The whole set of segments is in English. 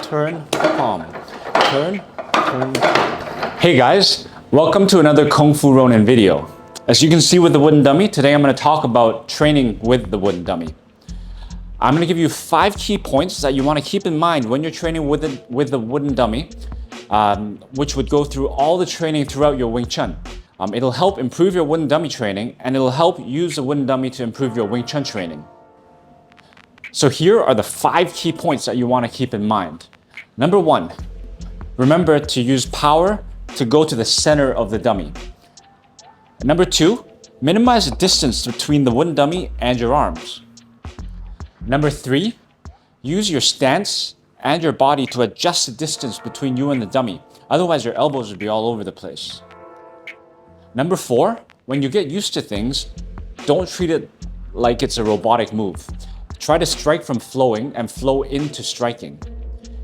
turn, palm, turn, turn, palm. Hey guys, welcome to another Kungfuronin video. As you can see with the wooden dummy, today I'm going to talk about training with the wooden dummy. I'm going to give you 5 key points that you want to keep in mind when you're training with the wooden dummy, which would go through all the training throughout your Wing Chun. It'll help improve your wooden dummy training, and it'll help use the wooden dummy to improve your Wing Chun training. So here are the 5 key points that you want to keep in mind. Number 1, remember to use power to go to the center of the dummy. Number 2, minimize the distance between the wooden dummy and your arms. Number 3, use your stance and your body to adjust the distance between you and the dummy. Otherwise, your elbows would be all over the place. Number 4, when you get used to things, don't treat it like it's a robotic move. Try to strike from flowing and flow into striking.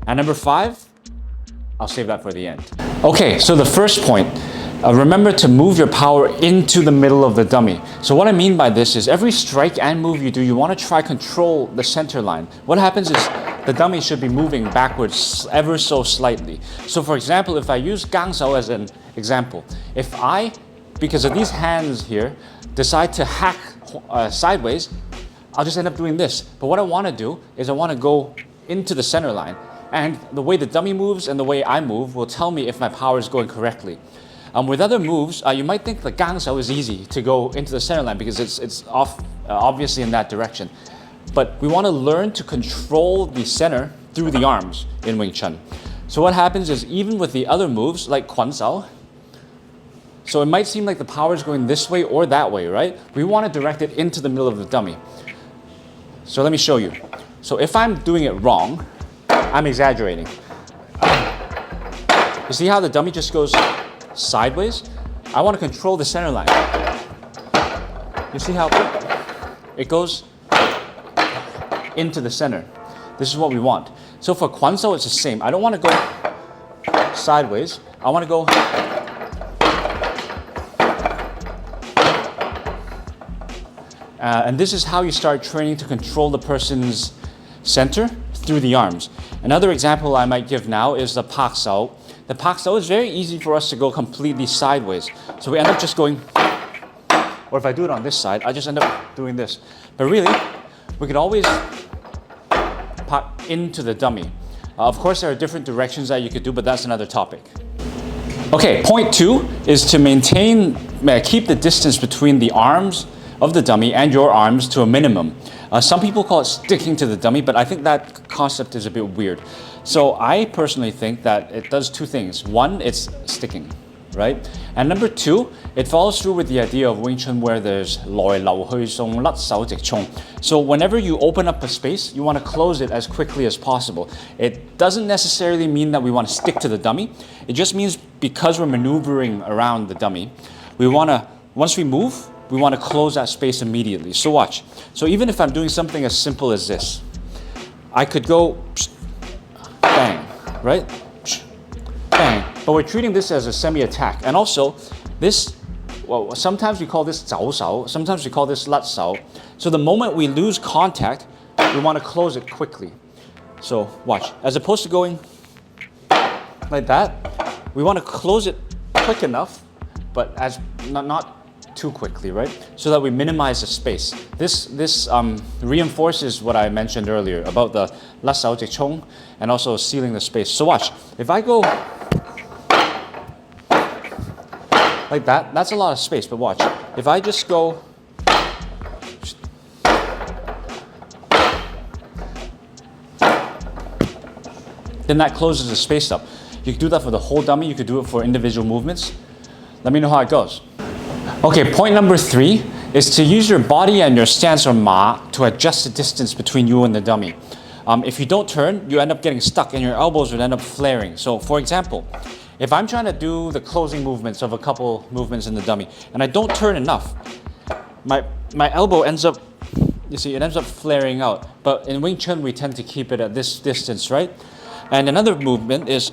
And number 5, I'll save that for the end. Okay, so the first point, remember to move your power into the middle of the dummy. So what I mean by this is every strike and move you do, you want to try control the center line. What happens is the dummy should be moving backwards ever so slightly. So for example, if I use gang sao as an example, if I, because of these hands here, decide to hack sideways, I'll just end up doing this. But what I want to do is I want to go into the center line. And the way the dummy moves and the way I move will tell me if my power is going correctly. With other moves, you might think the gang sao is easy to go into the center line because it's obviously in that direction. But we want to learn to control the center through the arms in Wing Chun. So what happens is even with the other moves like Quan sao, so it might seem like the power is going this way or that way, right? We want to direct it into the middle of the dummy. So let me show you. So if I'm doing it wrong, I'm exaggerating. You see how the dummy just goes sideways? I want to control the center line. You see how it goes into the center? This is what we want. So for Quan sao, it's the same. I don't want to go sideways. I want to go and this is how you start training to control the person's center through the arms. Another example I might give now is the pak sao. The pak sao is very easy for us to go completely sideways. So we end up just going, or if I do it on this side, I just end up doing this. But really, we could always pak into the dummy. Of course, there are different directions that you could do, but that's another topic. Okay, point 2 is to keep the distance between the arms of the dummy and your arms to a minimum. Some people call it sticking to the dummy, but I think that concept is a bit weird. So I personally think that it does 2 things. 1, it's sticking, right? And number 2, it follows through with the idea of Wing Chun where there's loi lao hui song lat sao zik chong. So whenever you open up a space, you want to close it as quickly as possible. It doesn't necessarily mean that we want to stick to the dummy. It just means because we're maneuvering around the dummy, we want to, once we move, we want to close that space immediately. So watch. So even if I'm doing something as simple as this, I could go bang, right? Bang. But we're treating this as a semi-attack. And also, this, well, sometimes we call this zao sao, sometimes we call this lat sao. So the moment we lose contact, we want to close it quickly. So watch. As opposed to going like that, we want to close it quick enough, but as not too quickly, right? So that we minimize the space. This reinforces what I mentioned earlier about the la sao zik chong and also sealing the space. So watch, if I go like that, that's a lot of space, but watch. If I just go then that closes the space up. You could do that for the whole dummy, you could do it for individual movements. Let me know how it goes. Okay, point number 3 is to use your body and your stance or ma to adjust the distance between you and the dummy. If you don't turn, you end up getting stuck and your elbows would end up flaring. So for example, if I'm trying to do the closing movements of a couple movements in the dummy and I don't turn enough, my elbow ends up, you see, it ends up flaring out. But in Wing Chun, we tend to keep it at this distance, right? And another movement is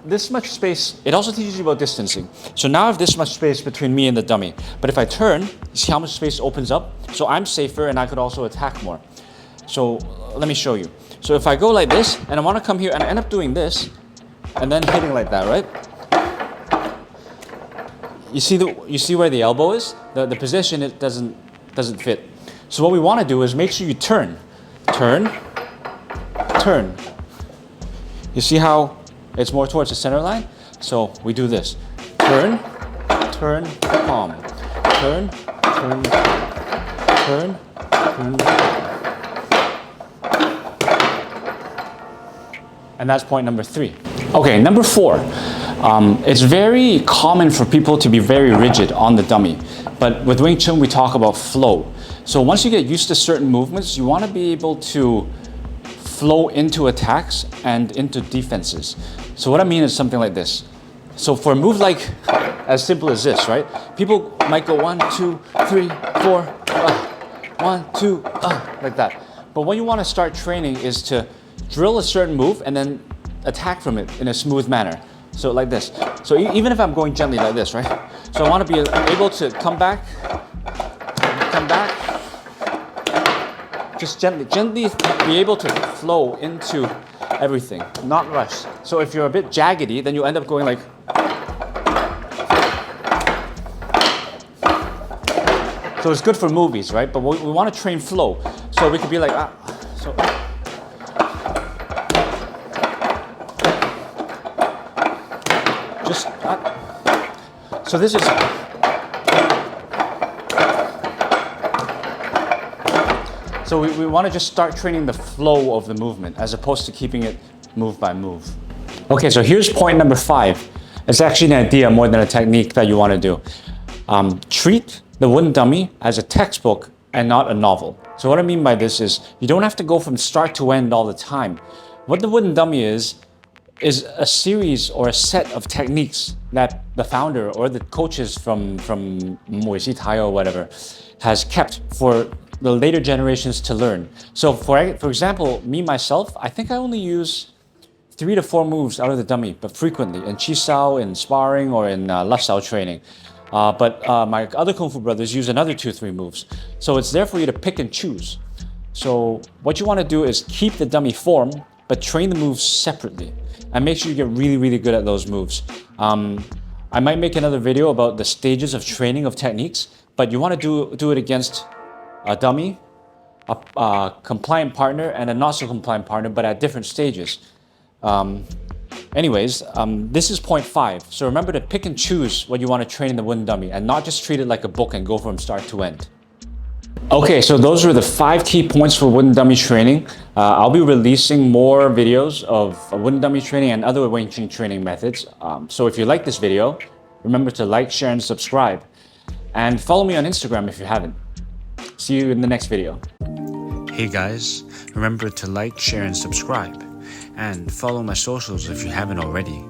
this much space. It also teaches you about distancing. So now I have this much space between me and the dummy. But if I turn, you see how much space opens up? So I'm safer and I could also attack more. So let me show you. So if I go like this and I want to come here and I end up doing this and then hitting like that, right? You see where the elbow is? The position, it doesn't fit. So what we want to do is make sure you turn. Turn. You see how it's more towards the center line? So we do this. Turn, palm. Turn. And that's point number 3. Okay, number 4. It's very common for people to be very rigid on the dummy. But with Wing Chun, we talk about flow. So once you get used to certain movements, you want to be able to flow into attacks and into defenses. So what I mean is something like this. So for a move like as simple as this, right? People might go 1, 2, 3, 4, 1, 2, like that. But what you want to start training is to drill a certain move and then attack from it in a smooth manner. So like this. So even if I'm going gently like this, right? So I want to be able to come back, just gently be able to flow into everything, not rush. So if you're a bit jaggedy, then you end up going like, so it's good for movies, right? But we want to train flow. So we could be like, so this is, so we want to just start training the flow of the movement as opposed to keeping it move by move. Okay, so here's point number 5. It's actually an idea more than a technique that you want to do. Treat the wooden dummy as a textbook and not a novel. So what I mean by this is you don't have to go from start to end all the time. What the wooden dummy is a series or a set of techniques that the founder or the coaches from Muay Thai or whatever has kept for the later generations to learn. So for example, me myself, I think I only use 3 to 4 moves out of the dummy, but frequently in Chi Sao, in sparring, or in Left Sao training. But my other Kung Fu brothers use another 2-3 moves. So it's there for you to pick and choose. So what you want to do is keep the dummy form, but train the moves separately. And make sure you get really, really good at those moves. I might make another video about the stages of training of techniques, but you want to do it against a dummy, a compliant partner, and a not so compliant partner, but at different stages. This is point 5. So remember to pick and choose what you want to train in the wooden dummy and not just treat it like a book and go from start to end. Okay, so those were the 5 key points for wooden dummy training. I'll be releasing more videos of wooden dummy training and other Wing Chun training methods. So if you like this video, remember to like, share, and subscribe. And follow me on Instagram if you haven't. See you in the next video. Hey guys, remember to like, share, and subscribe. And follow my socials if you haven't already.